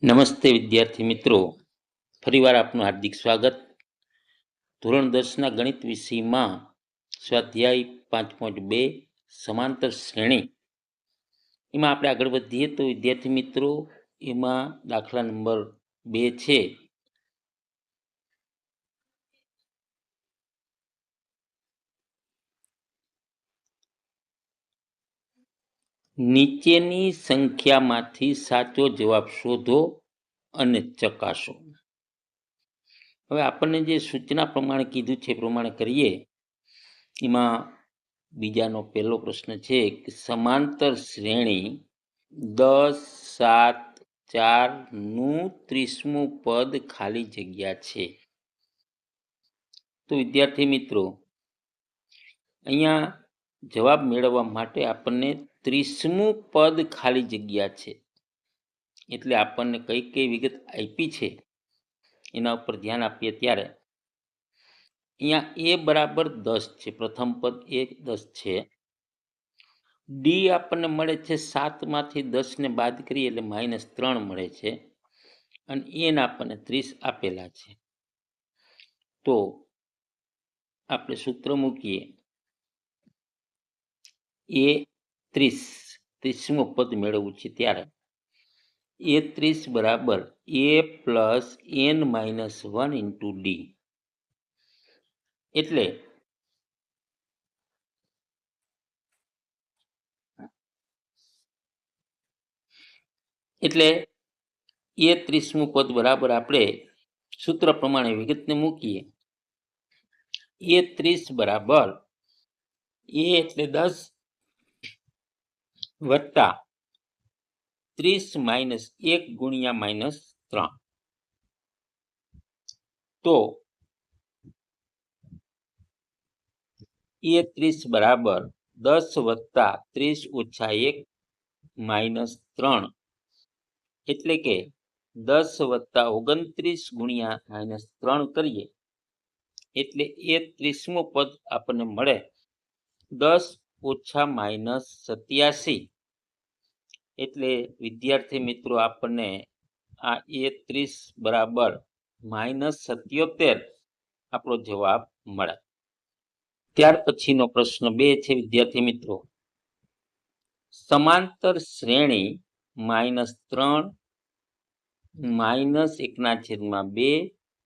નમસ્તે વિદ્યાર્થી મિત્રો, ફરીવાર આપનું હાર્દિક સ્વાગત. ધોરણ 10ના ગણિત વિષયમાં સ્વાધ્યાય 5.2 સમાંતર શ્રેણી એમાં આપણે આગળ વધીએ તો વિદ્યાર્થી મિત્રો, એમાં દાખલા નંબર 2 છે. નીચેની સંખ્યામાંથી સાચો જવાબ શોધો અને ચકાસો. હવે આપણને જે સૂચના પ્રમાણે કીધું છે એ પ્રમાણે કરીએ. એમાં બીજાનો પહેલો પ્રશ્ન છે કે સમાંતર શ્રેણી 10, 7, 4 નું 30મું પદ ખાલી જગ્યા છે. તો વિદ્યાર્થી મિત્રો, અહીંયા જવાબ મેળવવા માટે આપણને 30મું પદ ખાલી જગ્યા છે એટલે આપણને કઈ કઈ વિગત આપી છે એના ઉપર ધ્યાન આપીએ. ત્યારે અહીંયા એ બરાબર 10 છે, પ્રથમ પદ એ 10 છે. ડી આપણને મળે છે 7માંથી 10ને બાદ કરીએ એટલે -3 મળે છે અને એન આપણને 30 આપેલા છે. તો આપણે સૂત્ર મૂકીએ. એ 30મું પદ મેળવવું છે ત્યારે એ 30 બરાબર a plus n minus 1 into D. એટલે એ 30મું પદ બરાબર આપણે સૂત્ર પ્રમાણે વિગતને મૂકીએ. એ 30 બરાબર એ એટલે 10 વત્તા 30 માઇનસ 1 ગુણ્યા -3. તો એ 30 બરાબર 10 વત્તા 30 ઓછા 1 -3 એટલે કે 10 વત્તા 29 ગુણ્યા -3 કરીએ એટલે એ 30મું પદ આપણને મળે 10 ઓછા -87. એટલે વિદ્યાર્થી મિત્રો, આપણને આ એ 30 બરાબર -77 આપણો જવાબ મળે. ત્યાર પછીનો પ્રશ્ન 2 છે વિદ્યાર્થી મિત્રો, સમાંતર શ્રેણી -3 -1/2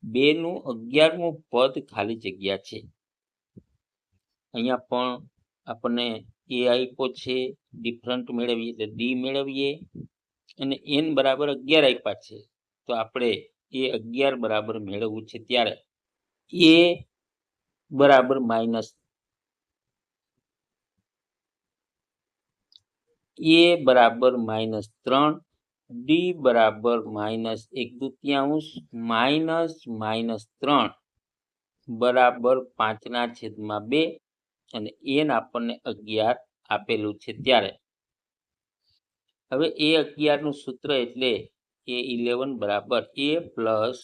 2નું 11મું પદ ખાલી જગ્યા છે. અહીંયા પણ આપણને એ આપ્યો છે, ડિફરન્ટ મેળવીએ એટલે ડી મેળવીએ અને n બરાબર 11 આપ્યા છે. તો આપણે એ 11 બરાબર મેળવવું છે ત્યારે એ બરાબર -3, ડી બરાબર -1/2 -3 બરાબર 5/2 અને n આપણને 11 આપેલું છે. ત્યારે હવે એ 11નું સૂત્ર એટલે એ 11 બરાબર a plus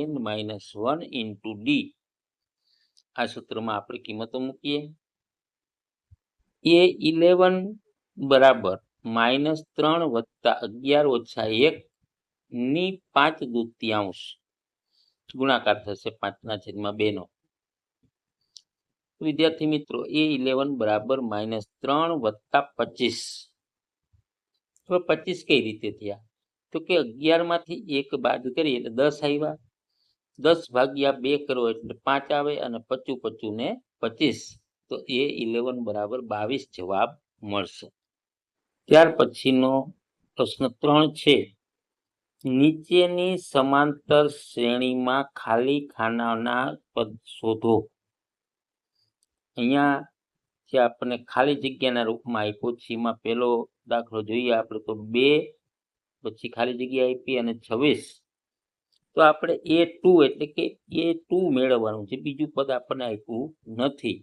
n minus 1 into D. આ સૂત્રમાં આપણે કિંમતો મૂકીએ. એ 11 બરાબર -3 વત્તા 11 ઓછા 1 ની 5/2 ગુણાકાર થશે 5/2 નો. વિદ્યાર્થી મિત્રો, એ 11 બરાબર -3 વત્તા 25. હવે 25 કઈ રીતે થયા? તો કે 11 માંથી 1 બાદ કરીએ એટલે 10 આવ્યા. 10 ભાગ્યા 2 કરો એટલે 5 આવે અને 25 ને 25. તો એ 11 બરાબર 22 જવાબ મળશે. ત્યાર પછીનો પ્રશ્ન 3 છે, નીચેની સમાંતર શ્રેણીમાં ખાલી ખાનાના પદ શોધો. અહીંયા જે આપણને ખાલી જગ્યાના રૂપમાં આપ્યો છે એમાં પહેલો દાખલો જોઈએ આપણે તો 2, પછી ખાલી જગ્યા આપી અને 26. તો આપણે A2 એટલે કે A2 મેળવવાનું છે, બીજું પદ આપણને આપ્યું નથી.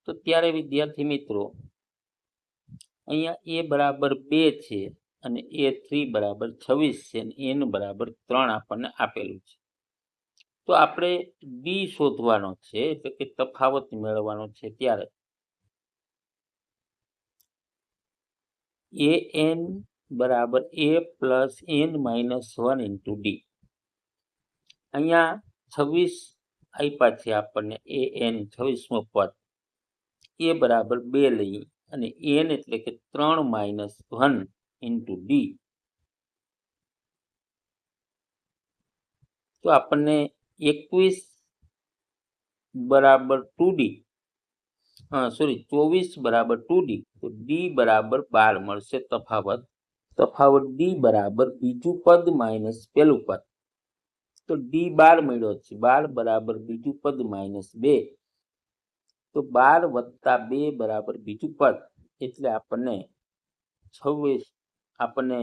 તો ત્યારે વિદ્યાર્થી મિત્રો, અહીંયા A બરાબર 2 છે અને A3 બરાબર 26 છે અને n બરાબર 3 આપણને આપેલું છે. તો આપણે ડી શોધવાનો છે એટલે કે તફાવત મેળવવાનો છે. ત્યારે an બરાબર a plus n minus 1 into D. અહીંયા 26 આપ્યા છે આપણને an 26મો પદ. એ બરાબર 2 લઈએ અને n એટલે કે 3 માઇનસ 1 ઇન્ટુ ડી. તો આપણને 21 બરાબર 2d, સોરી 24 બરાબર 2d, તો ડી બરાબર 12 મળશે. તફાવત ડી બરાબર બીજું પદ માઇનસ પેલું પદ. તો ડી 12 મળ્યો છે. 12 બરાબર બીજું પદ માઇનસ 2. તો 12 વત્તા 2 બરાબર બીજું પદ, એટલે આપણને 26 આપણને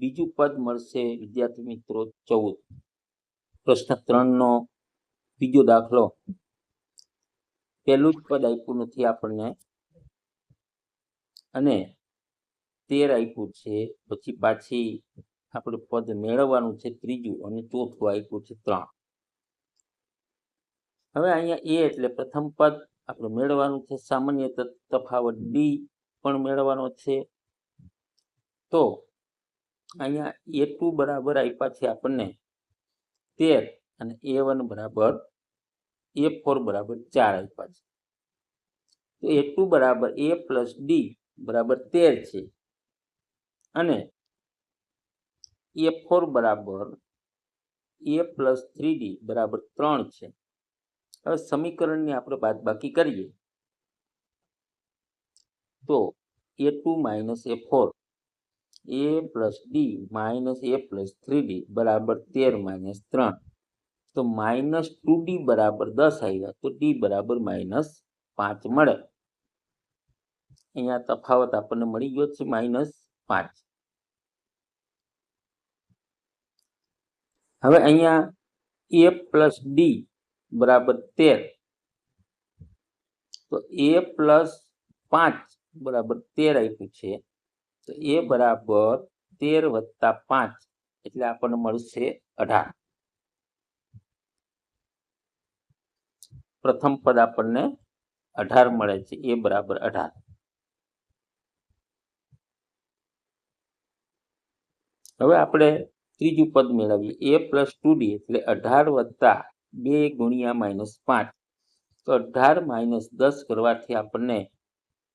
બીજું પદ મળશે વિદ્યાર્થી મિત્રો 14. પ્રશ્ન 3નો બીજો દાખલો. પહેલું જ પદ આપ્યું નથી આપણને અને 13 આપ્યું છે. પછી પાછી આપણે પદ મેળવવાનું છે ત્રીજું અને ચોથું આપ્યું છે 3. હવે અહીંયા એ એટલે પ્રથમ પદ આપણે મેળવવાનું છે. સામાન્ય તફાવત ડી પણ મેળવવાનો છે. તો અહીંયા a2 બરાબર આપ્યા છે આપણને 13 અને a1 બરાબર a4 બરાબર 4 આપ્યા છે. તો a2 બરાબર a પ્લસ ડી બરાબર 13 છે અને a4 બરાબર a પ્લસ 3d બરાબર 3 છે. હવે સમીકરણની આપણે બાદબાકી કરીએ તો a2 minus a4 a plus D minus a plus 3d બરાબર 13 માઇનસ 3. તો માઇનસ 2d બરાબર 10 આવ્યા, તો ડી બરાબર માઇનસ 5 મળે. અહીંયા તફાવત આપણને મળી ગયો છે માઇનસ 5. હવે અહીંયા a પ્લસ ડી બરાબર 13, તો a પ્લસ 5 બરાબર 13 આપ્યું છે. તો a બરાબર 13 વત્તા 5 એટલે આપણને મળશે 18. પ્રથમ પદ આપણને 18 મળે છે. a બરાબર 18. હવે આપણે ત્રીજું પદ મેળવીએ. a પ્લસ 2d એટલે 18 વત્તા 2 ગુણ્યા માઇનસ 5. તો 18 માઇનસ 10 કરવાથી આપણને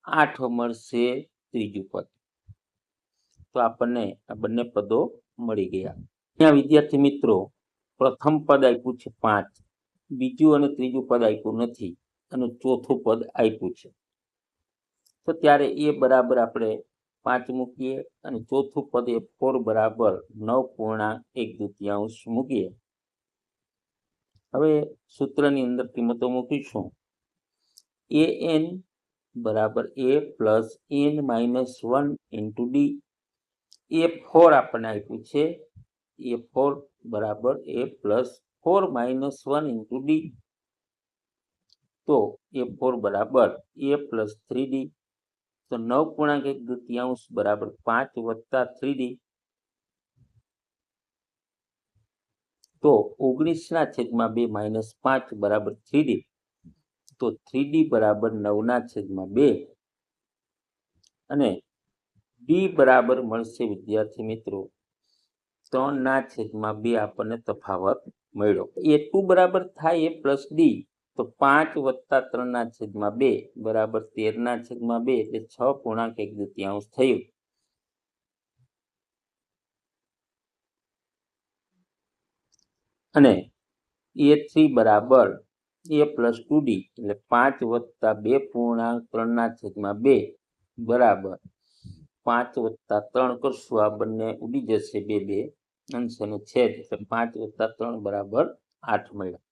8 મળશે ત્રીજું પદ. તો આપણને આ બંને પદો મળી ગયા. અહીંયા વિદ્યાર્થી મિત્રો પ્રથમ પદ આપ્યું છે 5, બીજું અને ત્રીજું પદ આપ્યું નથી અને ચોથું પદ આપ્યું છે. તો ત્યારે એ બરાબર આપણે 5 મૂકીએ અને ચોથું પદ એ 4 બરાબર 9.1 મૂકીએ. હવે સૂત્રની અંદર કિંમતો મૂકીશું. an બરાબર a plus n minus 1 into D. a4 આપણને આપ્યું છે. a4 બરાબર a plus 4 minus 1 into D. તો a4 બરાબર a પ્લસ 3d. તો 9.1 બરાબર 5 વત્તા 3d. તો 19/2 માઇનસ 5 બરાબર 3d. તો 3d બરાબર 9/2 અને ડી બરાબર મળશે વિદ્યાર્થી મિત્રો 3/2 આપણને તફાવત મળ્યો. a2 બરાબર થાય a પ્લસ ડી. તો 5 વત્તા 3/2 બરાબર 13/2 એટલે 6.1 થયું. અને a3 બરાબર a પ્લસ 2d એટલે 5 વત્તા 2.3/2 બરાબર 5 વત્તા 3 કરશું. આ બંને ઉડી જશે, 2 અંશ અને છેદ, એટલે 5 વત્તા 3 બરાબર 8 મળ્યા.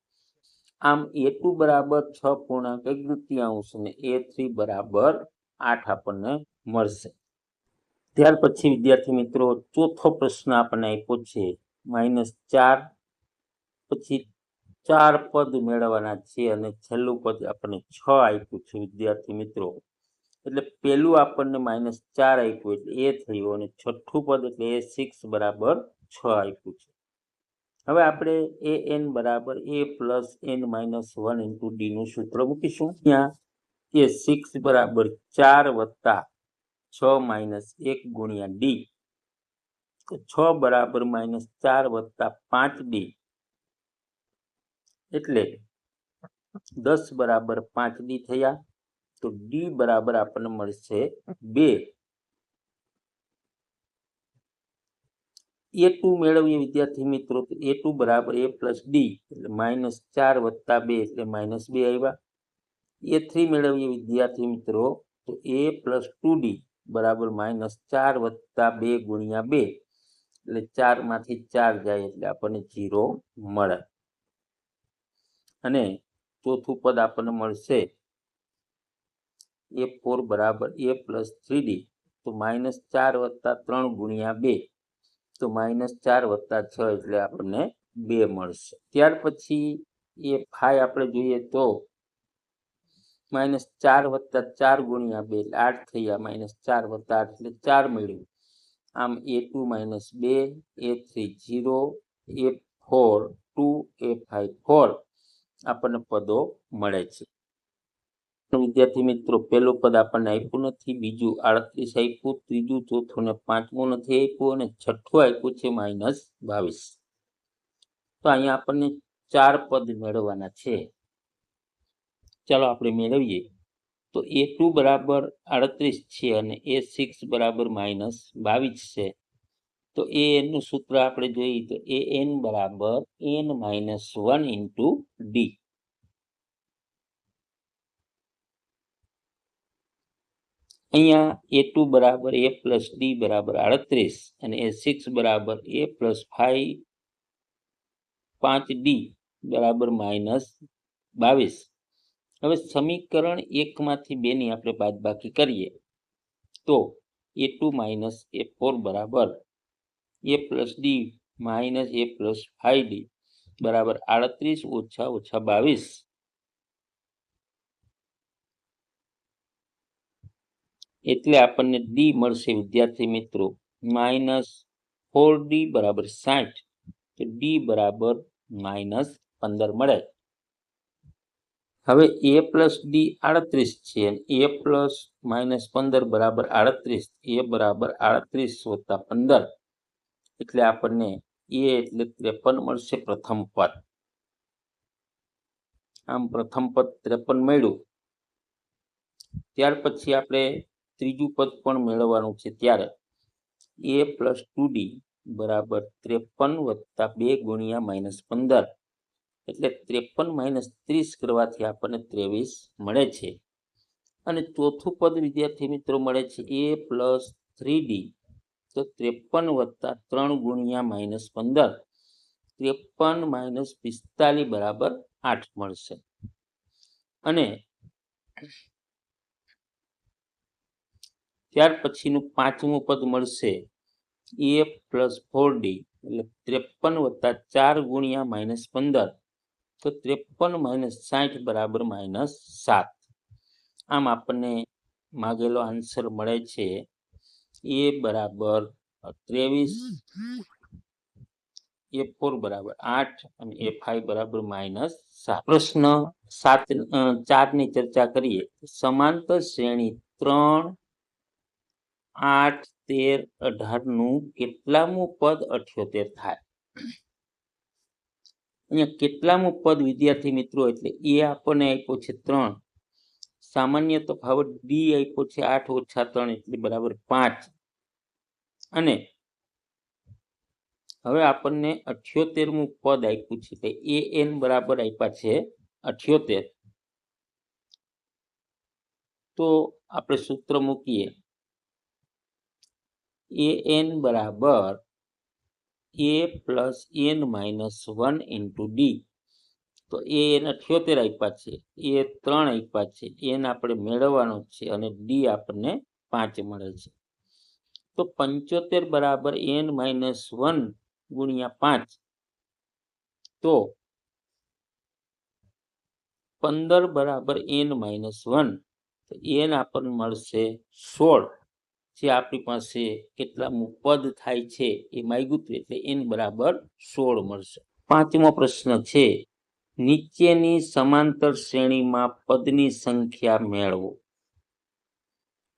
આમ a2 બરાબર 6.1 અને a3 બરાબર 8 આપણને મળશે. ત્યાર પછી વિદ્યાર્થી મિત્રો ચોથો પ્રશ્ન આપણને આપ્યો છે -4. પછી 4 પદ મેળવવાના છે અને છેલ્લું પદ આપણને 6 આપ્યું છે વિદ્યાર્થી મિત્રો. એટલે પેલું આપણને -4 આપ્યું એટલે એ થયું અને છઠ્ઠું પદ એટલે a6 બરાબર 6 આપ્યું છે. હવે આપણે an બરાબર a plus n minus 1 into D નું સૂત્ર મૂકીશું. ત્યાં a6 બરાબર 4 વત્તા 6 માઇનસ 1 ગુણ્યા ડી, તો 6 બરાબર -4 વત્તા 5d, એટલે 10 બરાબર 5d થયા. તો ડી બરાબર આપણને મળશે 2. A2 મેળવીએ વિદ્યાર્થી મિત્રો, તો A2 બરાબર A પ્લસ ડી, એટલે -4 વત્તા 2 એટલે -2 આવ્યા. A3 મેળવીએ વિદ્યાર્થી મિત્રો, તો A પ્લસ 2D બરાબર -4 વત્તા 2 ગુણ્યા 2, એટલે 4 માંથી 4 જાય એટલે આપણને 0 મળે. અને ચોથું પદ આપણને મળશે A4 બરાબર A પ્લસ 3D, તો -4 વત્તા 3 ગુણ્યા 2, તો -4 વત્તા 6 એટલે આપણને 2 મળશે. ત્યાર પછી A5 આપણે જોઈએ તો -4 વત્તા 4 ગુણ્યા 2 એટલે 8 થયા, -4 વત્તા 8 એટલે 4 મળ્યું. આમ A2 -2, A3 0, A4 2, A5 4 આપણને પદો મળે છે. વિદ્યાર્થી મિત્રો, પહેલું પદ આપણને આપ્યું નથી, બીજું 38 આપ્યું, ત્રીજું, ચોથું ને પાંચમું નથી આપ્યું, અને છઠ્ઠું આપ્યું છે -22. તો અહીંયા આપણને 4 પદ મેળવવાના છે. ચાલો આપણે મેળવીએ. તો A2 બરાબર 38 છે અને A6 બરાબર -22 છે. તો an નું સૂત્ર આપણે જોઈએ તો an બરાબર n-1 ઇન્ટુ ડી. અહીંયા A2 બરાબર A પ્લસ ડી બરાબર 38 અને A6 બરાબર A પ્લસ 5D બરાબર -22. હવે સમીકરણ 1 માંથી 2 ની આપણે બાદબાકી કરીએ તો A2 માઇનસ A4 બરાબર A plus D minus A plus 5D બરાબર 38 ઓછા 22. એટલે આપણને ડી મળશે વિદ્યાર્થી મિત્રો -4D બરાબર 60. તો ડી બરાબર -15 મળે. હવે A પ્લસ ડી 38 છે અને A પ્લસ -15 બરાબર 38. A બરાબર 38 વત્તા 15 એટલે આપણને A એટલે 53 મળશે પ્રથમ પદ. આમ પ્રથમ પદ 53 મળ્યું. ત્યાર પછી આપણે ત્રીજું પદ પણ મેળવવાનું છે. ત્યારે A પ્લસ 2D બરાબર 53 વત્તા 2 ગુણ્યા -15 એટલે 53 - 30 કરવાથી આપણને 23 મળે છે. અને ચોથું પદ વિદ્યાર્થી મિત્રો મળે છે A પ્લસ 3D, તો 53 વત્તા 3 ગુણ્યા -15 53 - 45 બરાબર 8 મળશે. અને ત્યાર પછીનું પાંચમું પદ મળશે A પ્લસ 4D, એટલે 53 વત્તા 4 ગુણ્યા -15 તો 53 - 60 બરાબર -7. આમ આપણને માગેલો આન્સર મળે છે A બરાબર 23, A4 બરાબર 8 અને A5 બરાબર -7. પ્રશ્ન 4 ની ચર્ચા કરીએ. સમાંતર શ્રેણી 3, 8, 13, 18 નું કેટલામું પદ 78 થાય? અહીંયા કેટલામું પદ વિદ્યાર્થી મિત્રો, એટલે એ આપણને આપ્યો છે 3, સામાન્ય તફાવત ડી આપ્યો છે 8 ઓછા 3 એટલે બરાબર 5. અને હવે આપણને 78મું પદ આપ્યું છે કે an બરાબર આપ્યા છે 78. તો આપણે સૂત્ર મૂકીએ an બરાબર A plus n-1 into D. તો an 78 આપ્યા છે, એ 3 આપ્યા છે, n આપણે મેળવવાનો છે અને ડી આપણને 5 મળે છે. તો 75 બરાબર n-1 ગુણ્યા 5, તો 15 બરાબર n-1, તો n આપણને મળશે 16. જે આપણી પાસે કેટલામું પદ થાય છે એ માગ્યું હતું, એટલે n બરાબર 16 મળશે. પાંચમો પ્રશ્ન છે, નીચેની સમાંતર શ્રેણીમાં પદની સંખ્યા મેળવો.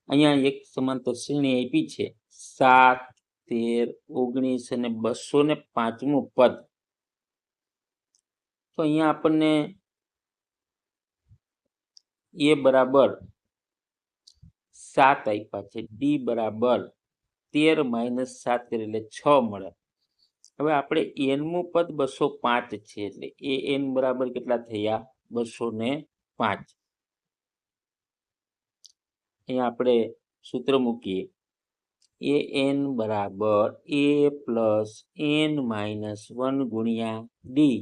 અહીંયા એક સમાંતર શ્રેણી આપી છે 7, 13, 19 અને 205મું પદ. તો અહીંયા આપણને એ બરાબર 7 આપ્યા છે, ડી બરાબર 13 - 7 એટલે 6 મળે. હવે આપણે એનમું પદ 205 છે એટલે એ એન બરાબર કેટલા થયા? 205. અહીંયા આપણે સૂત્ર મૂકીએ, એ એન બરાબર એ પ્લસ એન માઇનસ 1 ગુણ્યા ડી.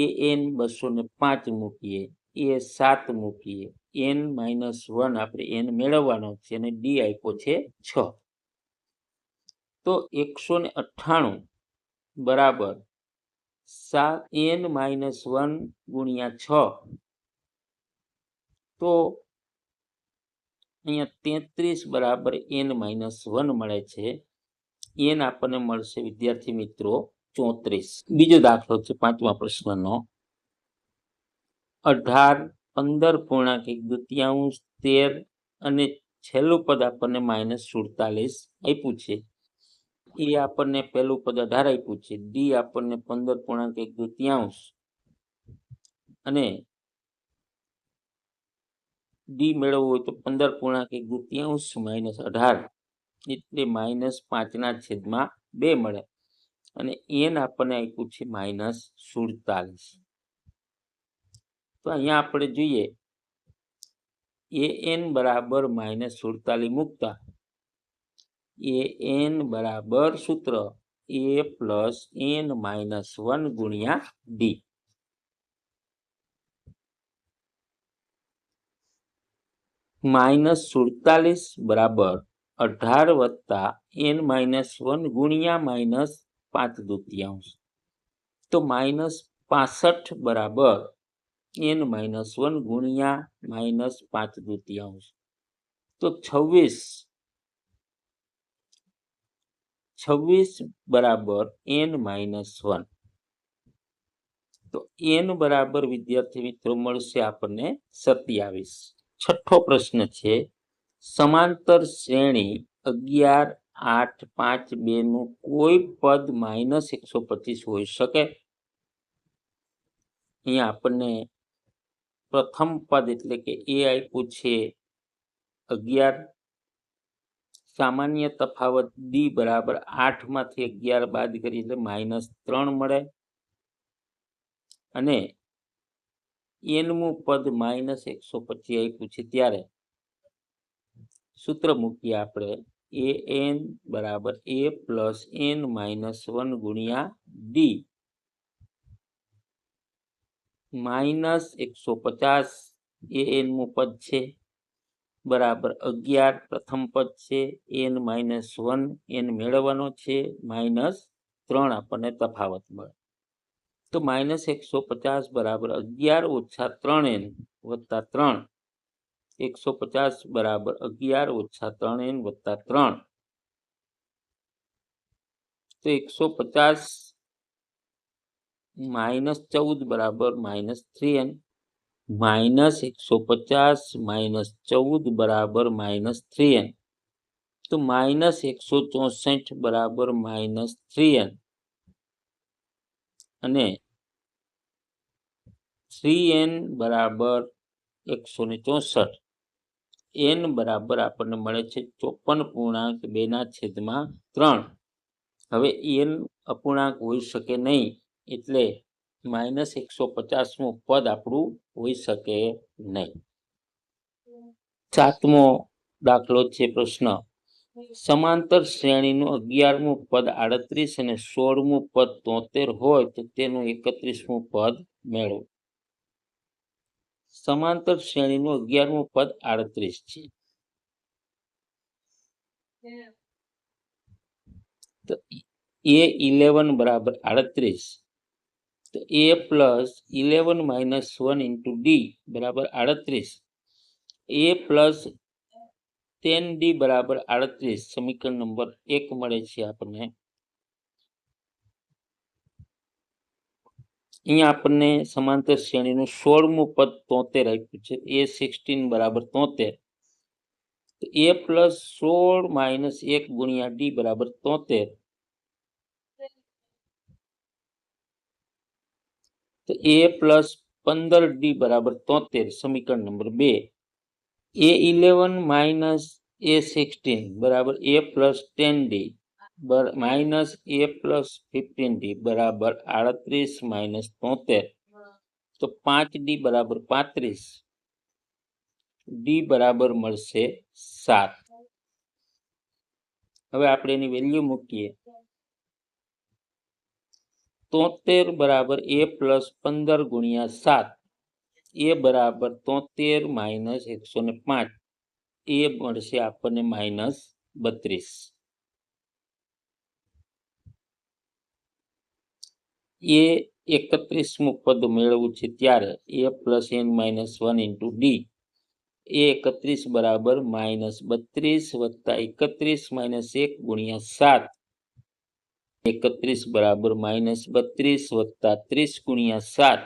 એ એન 205 મૂકીએ, એ 7 મૂકીએ, એન માઇનસ 1 આપણે એન મેળવવાનો છે અને ડી આપ્યો છે 6. તો 198 બરાબર એન માઇનસ 1 ગુણ્યા 6. તો અહીંયા 33 બરાબર એન માઇનસ 1 મળે છે. એન આપણને મળશે વિદ્યાર્થી મિત્રો 34. બીજો દાખલો છે 5મા પ્રશ્નનો. 18, 15.1 13 અને છેલ્લું પદ આપણને -47 આપ્યું છે. એ આપણને પહેલું પદ 18 આપ્યું છે, ડી આપણને 15.1 અને ડી મેળવવું હોય તો 15.1 - 18 એટલે -5/2 મળે અને એન આપણને આપ્યું છે -47. તો અહીંયા આપણે જોઈએ એ એન બરાબર -47 મૂકતા એ એન બરાબર સૂત્ર એ પ્લસ એન માઇનસ 1 ગુણ્યા ડી. -47 બરાબર 18 વત્તા એન માઇનસ 1 ગુણ્યા -5/2. તો -65 બરાબર એન માઇનસ 1 ગુણ્યા -5/2. તો 26 બરાબર એન માઇનસ 1. તો એન બરાબર વિદ્યાર્થી મિત્રો મળશે આપણને 27. છઠ્ઠો પ્રશ્ન છે, સમાંતર શ્રેણી 11, 8, 5, 2 નું કોઈ પદ -125 હોઈ શકે. અહીંયા આપણને પ્રથમ પદ એટલે કે એ આપ્યું છે 11. સામાન્ય તફાવત ડી બરાબર 8 માંથી 11 બાદ કરી એટલે -3 મળે અને એનમું પદ -125 આપ્યું છે. ત્યારે સૂત્ર મૂકીએ આપણે એ એન બરાબર એ પ્લસ એન માઇનસ 1 ગુણ્યા ડી. -150 એ એનમું પદ છે બરાબર 11 પ્રથમ પદ છે, એન માઇનસ 1 એન મેળવવાનો છે, -3 આપણને તફાવત મળે. તો -150 બરાબર 11 ઓછા 3n વત્તા 3. 150 બરાબર 11 ઓછા 3n વત્તા 3. તો 150 -14 બરાબર -3n. -150 -14 બરાબર -3n. તો -164 બરાબર -3n અને 3n બરાબર 164. n બરાબર આપણને મળે છે 54.2/3. હવે n અપૂર્ણાંક હોઈ શકે નહીં એટલે -150મું પદ આપણું હોઈ શકે નહીં. 7મો દાખલો છે પ્રશ્ન, સમાંતર શ્રેણીનું 11મું પદ 38 અને 16મું પદ 73 હોય તો તેનું 31મું પદ મેળવો. સમાંતર શ્રેણીનું 11મું પદ 38 છે. તો એ 11 બરાબર 38. તો એ પ્લસ 11 માઇનસ 1 ઇન્ટુ ડી બરાબર 38. એ પ્લસ 10d બરાબર 38 સમીકરણ નંબર 1 મળે છે આપણને. અહીંયા આપણને સમાંતર શ્રેણીનું 16મું પદ 73 આપ્યું છે. એ 16 બરાબર 73 તો a પ્લસ 16 માઇનસ 1 ગુણ્યા d બરાબર 73. તો a પ્લસ 15d બરાબર 73 સમીકરણ નંબર 2. a11 માઇનસ a16 બરાબર a plus 10d minus a plus 15d બરાબર 38 માઇનસ 73. તો 5d બરાબર 35, d બરાબર મળશે 7. હવે આપણે એની વેલ્યુ મૂકીએ. 73 બરાબર a પ્લસ 15 ગુણ્યા 7, a બરાબર 73 માઇનસ 105, એ મળશે આપણને માઇનસ 32. એ 31મું પદ મેળવવું છે ત્યારે a plus n minus 1 into D, A 31 બરાબર માઇનસ 32 વત્તા 31 માઇનસ 1 ગુણ્યા 7, 31 બરાબર માઇનસ 32 વત્તા 30 ગુણ્યા 7,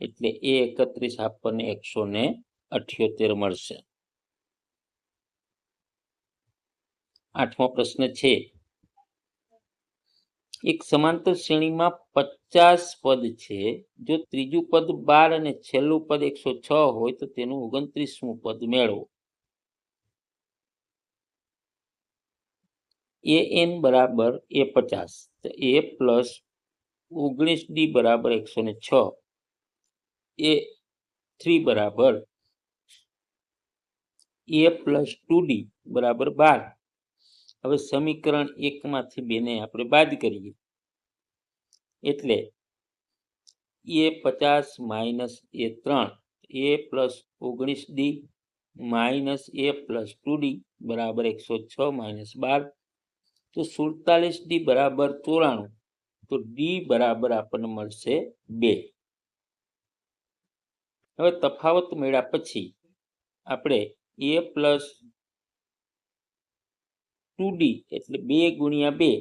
એટલે એ 31 આપણને 178 મળશે. 8મો પ્રશ્ન છે. એક સમાંતર શ્રેણીમાં 50 પદ છે. જો ત્રીજું પદ 12 અને છેલ્લું પદ 106 હોય તો તેનું 29મું પદ મેળવો. an બરાબર a50, તો a પ્લસ 19d બરાબર 106, a3 બરાબર a પ્લસ 2d બરાબર 12. હવે સમીકરણ 1 માંથી 2 ને આપણે બાદ કરીએ એટલે a50 minus a3, a plus 19d minus a plus 2d બરાબર 106 માઇનસ 12, તો 47d બરાબર 94, તો d બરાબર આપણને મળશે 2. હવે તફાવત મેળવ્યા પછી આપણે a પ્લસ 2d એટલે 2 ગુણ્યા 2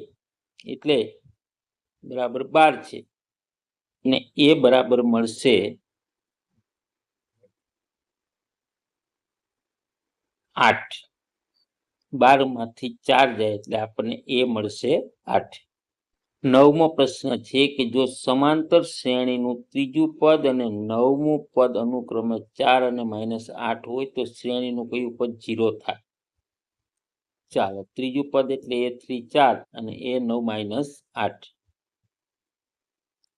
એટલે બરાબર 12 છે, ને a બરાબર મળશે 8. 12 માંથી 4 જાય એટલે આપણને a મળશે 8. 9મો પ્રશ્ન છે કે જો સમાંતર શ્રેણીનું ત્રીજું પદ અને 9મું પદ અનુક્રમે 4 અને -8 હોય તો શ્રેણીનું કયું પદ 0 થાય? ચાલો, ત્રીજું પદ એટલે a3 4 અને a9 -8.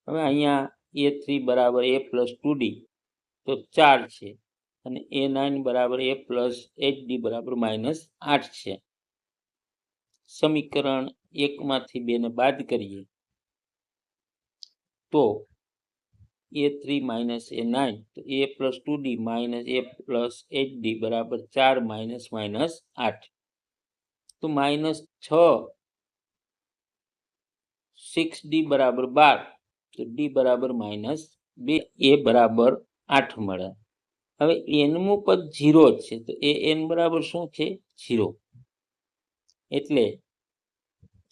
હવે અહીંયા a3 બરાબર a પ્લસ 2d તો 4 છે, અને a9 બરાબર a પ્લસ 8d બરાબર -8 છે. સમીકરણ 1 માંથી 2 ને બાદ કરીએ તો a3 માઇનસ a9, તો a plus 2d minus a plus 8d બરાબર 4 માઇનસ -8, તો -6, 6d બરાબર 12, તો d બરાબર -2, a બરાબર 8 મળે. હવે nમું પદ 0 છે, તો an બરાબર શું છે? 0. એટલે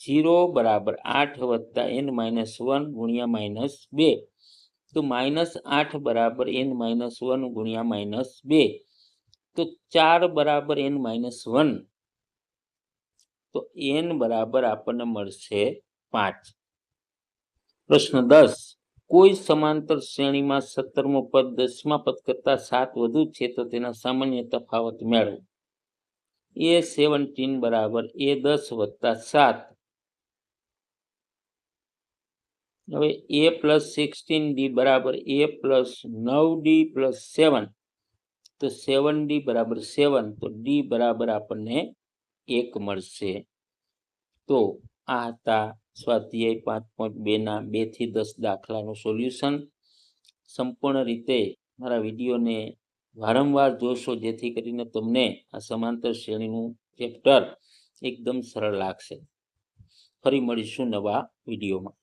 0 બરાબર 8 વત્તા n -1 ગુણ્યા -2, તો -8 બરાબર n -1 ગુણ્યા -2, તો 4 બરાબર n -1, તો n બરાબર આપણને મળશે 5. પ્રશ્ન 10. કોઈ સમાંતર શ્રેણીમાં 17મું પદ 10મા પદ કરતા 7 વધુ છે તો તેના સામાન્ય તફાવત મેળવો. a17 બરાબર a10 વત્તા 7. હવે a પ્લસ 16d બરાબર a પ્લસ 9d પ્લસ 7, તો 7d બરાબર 7, તો d બરાબર આપણને 1 મળશે. તો આ હતા સ્વાધ્યાય 5.2ના 2 થી 10 દાખલાનું સોલ્યુશન. સંપૂર્ણ રીતે મારા વિડીયોને વારંવાર જોશો જેથી કરીને તમને આ સમાંતર શ્રેણીનું ચેપ્ટર એકદમ સરળ લાગશે. ફરી મળીશું નવા વિડીયોમાં.